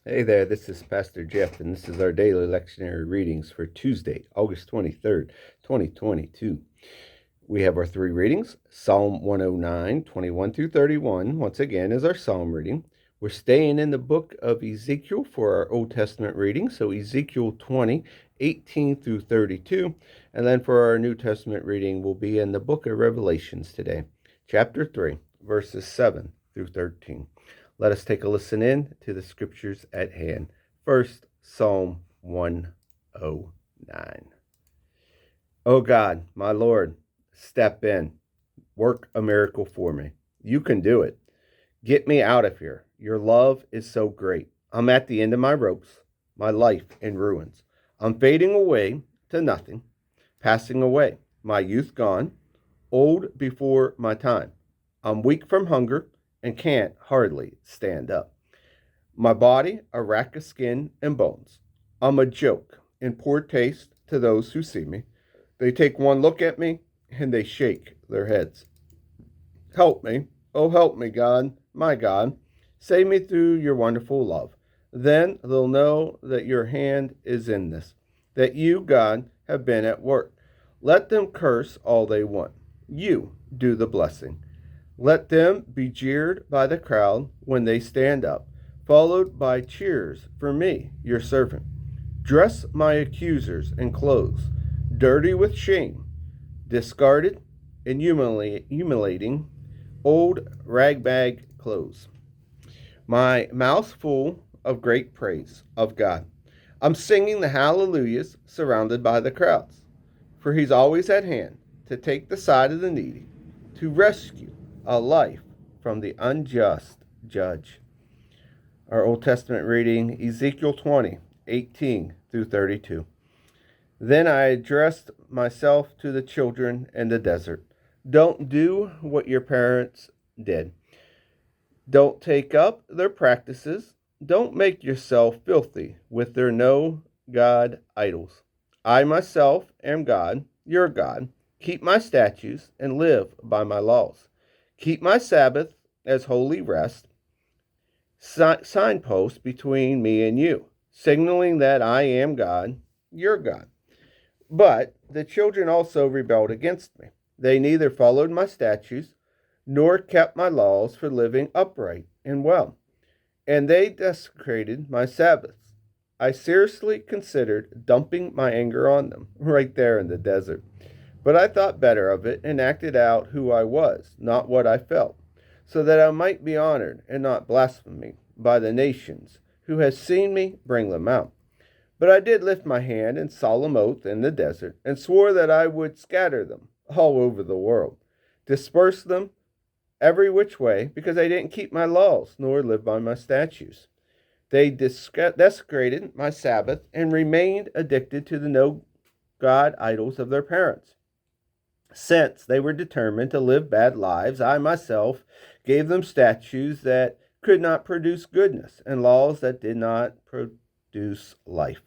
Hey there, this is Pastor Jeff, and this is our daily lectionary readings for Tuesday, August 23rd, 2022. We have our three readings. Psalm 109, 21 through 31, once again, is our psalm reading. We're staying in the book of Ezekiel for our Old Testament reading, so Ezekiel 20, 18 through 32. And then for our New Testament reading, we'll be in the book of Revelations today, chapter 3, verses 7 through 13. Let us take a listen in to the scriptures at hand. First, Psalm 109. Oh God, my Lord, step in. Work a miracle for me. You can do it. Get me out of here. Your love is so great. I'm at the end of my ropes, my life in ruins. I'm fading away to nothing, passing away, my youth gone, old before my time. I'm weak from hunger and can't hardly stand up. My body, a rack of skin and bones. I'm a joke in poor taste to those who see me. They take one look at me and they shake their heads. Help me, oh help me, God, my God. Save me through your wonderful love. Then they'll know that your hand is in this, that you, God, have been at work. Let them curse all they want. You do the blessing. Let them be jeered by the crowd when they stand up, followed by cheers for me, your servant. Dress my accusers in clothes, dirty with shame, discarded and humiliating, old ragbag clothes. My mouth full of great praise of God. I'm singing the hallelujahs surrounded by the crowds, for he's always at hand to take the side of the needy, to rescue a life from the unjust judge. Our Old Testament reading, Ezekiel 20, 18 through 32. Then I addressed myself to the children in the desert. Don't do what your parents did. Don't take up their practices. Don't make yourself filthy with their no God idols. I myself am God, your God. Keep my statutes and live by my laws. Keep my Sabbath as holy rest, signpost between me and you, signaling that I am God, your God. But the children also rebelled against me. They neither followed my statutes nor kept my laws for living upright and well, and they desecrated my Sabbaths. I seriously considered dumping my anger on them right there in the desert. But I thought better of it and acted out who I was, not what I felt, so that I might be honored and not blasphemed by the nations who has seen me bring them out. But I did lift my hand in solemn oath in the desert and swore that I would scatter them all over the world, disperse them every which way, because they didn't keep my laws nor live by my statutes. They desecrated my Sabbath and remained addicted to the no God idols of their parents. Since they were determined to live bad lives, I myself gave them statutes that could not produce goodness and laws that did not produce life.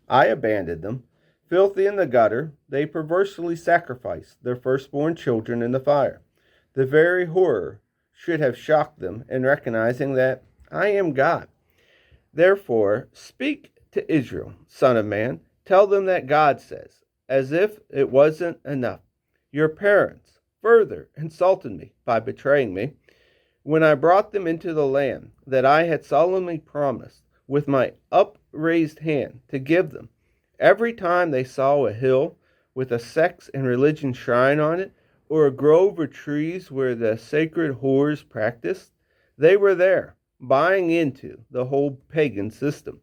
I abandoned them. Filthy in the gutter, they perversely sacrificed their firstborn children in the fire. The very horror should have shocked them in recognizing that I am God. Therefore, speak to Israel, son of man. Tell them that God says, as if it wasn't enough. Your parents further insulted me by betraying me when I brought them into the land that I had solemnly promised with my upraised hand to give them. Every time they saw a hill with a sex and religion shrine on it, or a grove of trees where the sacred whores practiced, they were there, buying into the whole pagan system.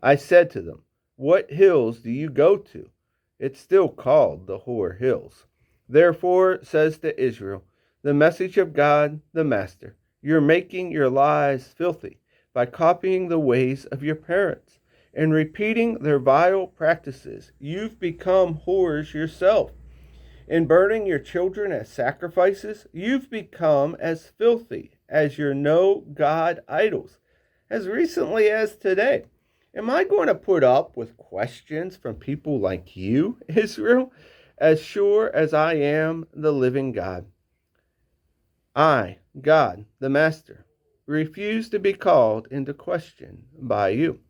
I said to them, what hills do you go to? It's still called the whore hills. Therefore, says to Israel, the message of God, the Master, you're making your lives filthy by copying the ways of your parents and repeating their vile practices. You've become whores yourself. In burning your children as sacrifices, you've become as filthy as your no God idols, as recently as today. Am I going to put up with questions from people like you, Israel? As sure as I am the living God. I, God, the Master, refuse to be called into question by you.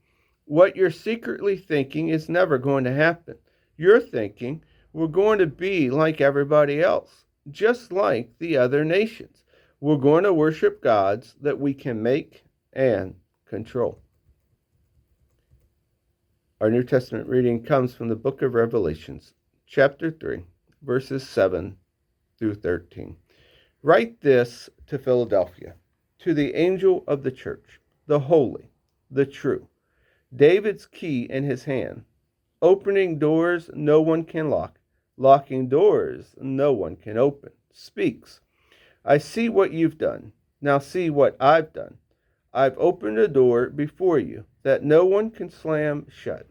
What you're secretly thinking is never going to happen. You're thinking we're going to be like everybody else, just like the other nations. We're going to worship gods that we can make and control. Our New Testament reading comes from the book of Revelations, chapter 3, verses 7 through 13. Write this to Philadelphia, to the angel of the church, the holy, the true, David's key in his hand, opening doors no one can lock, locking doors no one can open, speaks. I see what you've done. Now see what I've done. I've opened a door before you that no one can slam shut.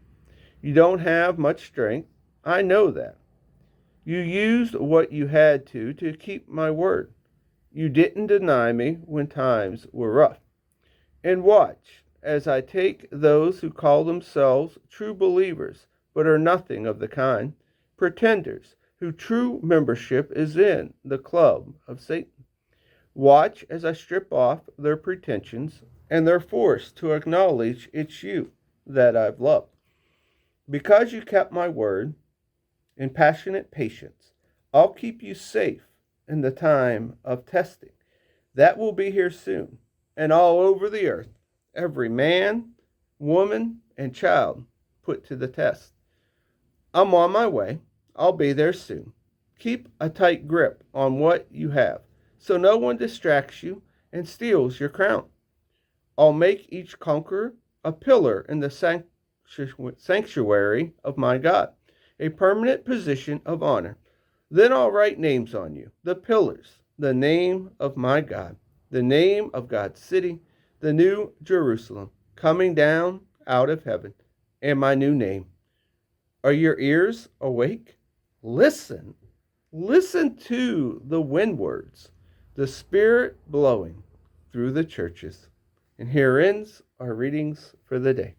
You don't have much strength. I know that. You used what you had to keep my word. You didn't deny me when times were rough. And watch as I take those who call themselves true believers but are nothing of the kind, pretenders whose true membership is in the club of Satan. Watch as I strip off their pretensions and they're forced to acknowledge it's you that I've loved. Because you kept my word in passionate patience, I'll keep you safe in the time of testing. That will be here soon, and all over the earth, every man, woman, and child put to the test. I'm on my way. I'll be there soon. Keep a tight grip on what you have, so no one distracts you and steals your crown. I'll make each conqueror a pillar in the sanctuary of my God, a permanent position of honor. Then I'll write names on you, the pillars, the name of my God, the name of God's city, the new Jerusalem, coming down out of heaven, and my new name. Are your ears awake? Listen. Listen to the wind words, the Spirit blowing through the churches. And here ends our readings for the day.